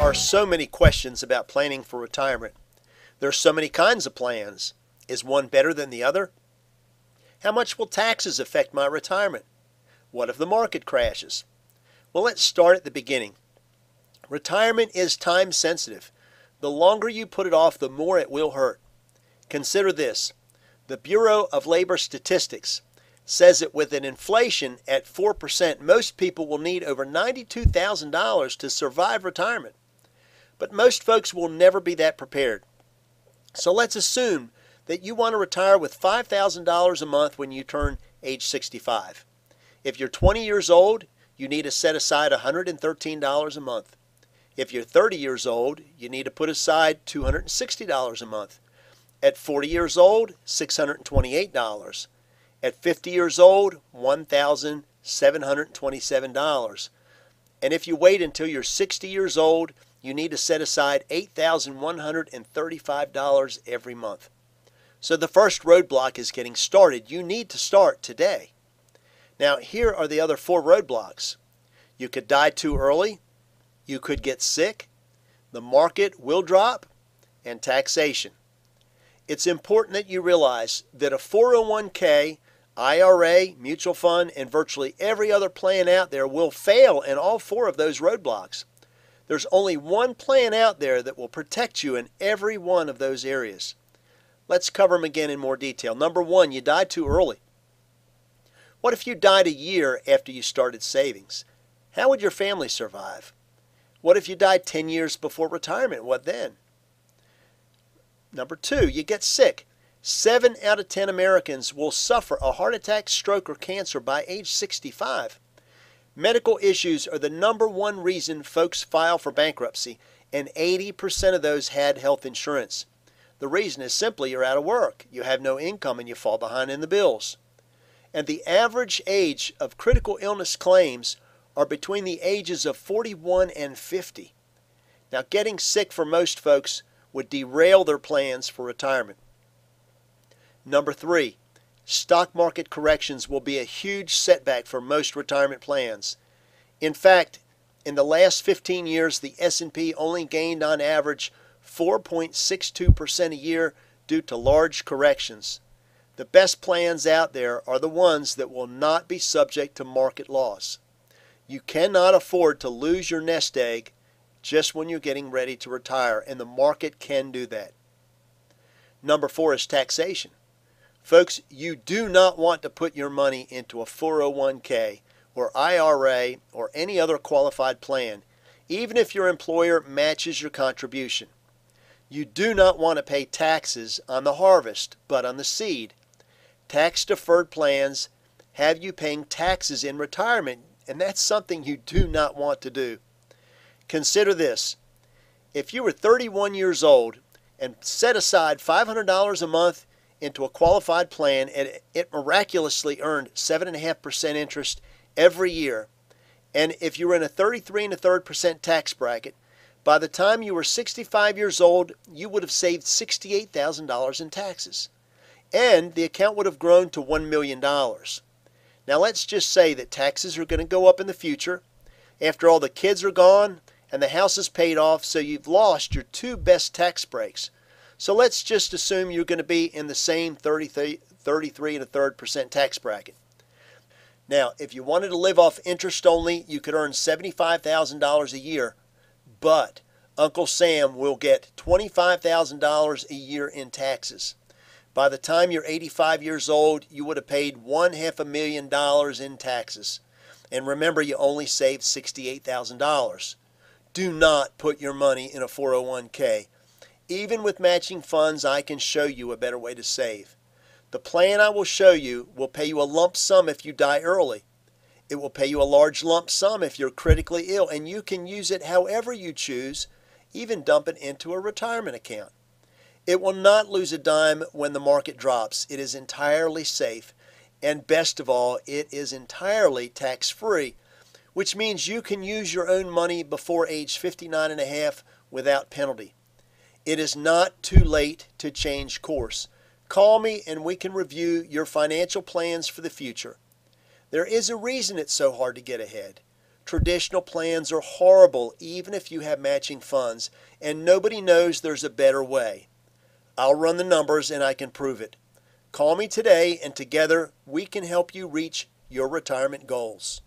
are so many questions about planning for retirement. There are so many kinds of plans. Is one better than the other? How much will taxes affect my retirement? What if the market crashes? Well, let's start at the beginning. Retirement is time sensitive. The longer you put it off, the more it will hurt. Consider this. The Bureau of Labor Statistics says that with an inflation at 4%, most people will need over $92,000 to survive retirement. But most folks will never be that prepared. So let's assume that you want to retire with $5,000 a month when you turn age 65. If you're 20 years old, you need to set aside $113 a month. If you're 30 years old, you need to put aside $260 a month. At 40 years old, $628. At 50 years old, $1,727. And if you wait until you're 60 years old, you need to set aside $8,135 every month. So the first roadblock is getting started. You need to start today. Now, here are the other 4 roadblocks. You could die too early. You could get sick. The market will drop. And taxation. It's important that you realize that a 401k, IRA, mutual fund, and virtually every other plan out there will fail in all 4 of those roadblocks. There's only one plan out there that will protect you in every one of those areas. Let's cover them again in more detail. Number 1, you died too early. What if you died a year after you started savings? How would your family survive? What if you died 10 years before retirement? What then? Number 2, you get sick. 7 out of 10 Americans will suffer a heart attack, stroke, or cancer by age 65. Medical issues are the number 1 reason folks file for bankruptcy, and 80% of those had health insurance. The reason is simply you're out of work, you have no income, and you fall behind in the bills. And the average age of critical illness claims are between the ages of 41 and 50. Now, getting sick for most folks would derail their plans for retirement. Number 3, stock market corrections will be a huge setback for most retirement plans. In fact, in the last 15 years, the S&P only gained on average 4.62% a year due to large corrections. The best plans out there are the ones that will not be subject to market loss. You cannot afford to lose your nest egg just when you're getting ready to retire, and the market can do that. Number 4 is taxation. Folks, you do not want to put your money into a 401k or IRA or any other qualified plan, even if your employer matches your contribution. You do not want to pay taxes on the harvest, but on the seed. Tax-deferred plans have you paying taxes in retirement, and that's something you do not want to do. Consider this. If you were 31 years old and set aside $500 a month into a qualified plan and it miraculously earned 7.5% interest every year, and if you were in a 33 1/3% tax bracket, by the time you were 65 years old, you would have saved $68,000 in taxes, and the account would have grown to $1 million. Now let's just say that taxes are going to go up in the future. After all, the kids are gone and the house is paid off, so you've lost your 2 best tax breaks. So let's just assume you're going to be in the same 33 1/3% tax bracket. Now, if you wanted to live off interest only, you could earn $75,000 a year, but Uncle Sam will get $25,000 a year in taxes. By the time you're 85 years old, you would have paid $500,000 in taxes. And remember, you only saved $68,000. Do not put your money in a 401k. Even with matching funds, I can show you a better way to save. The plan I will show you will pay you a lump sum if you die early. It will pay you a large lump sum if you're critically ill, and you can use it however you choose, even dump it into a retirement account. It will not lose a dime when the market drops. It is entirely safe, and best of all, it is entirely tax-free, which means you can use your own money before age 59 and a half without penalty. It is not too late to change course. Call me and we can review your financial plans for the future. There is a reason it's so hard to get ahead. Traditional plans are horrible even if you have matching funds, and nobody knows there's a better way. I'll run the numbers and I can prove it. Call me today and together we can help you reach your retirement goals.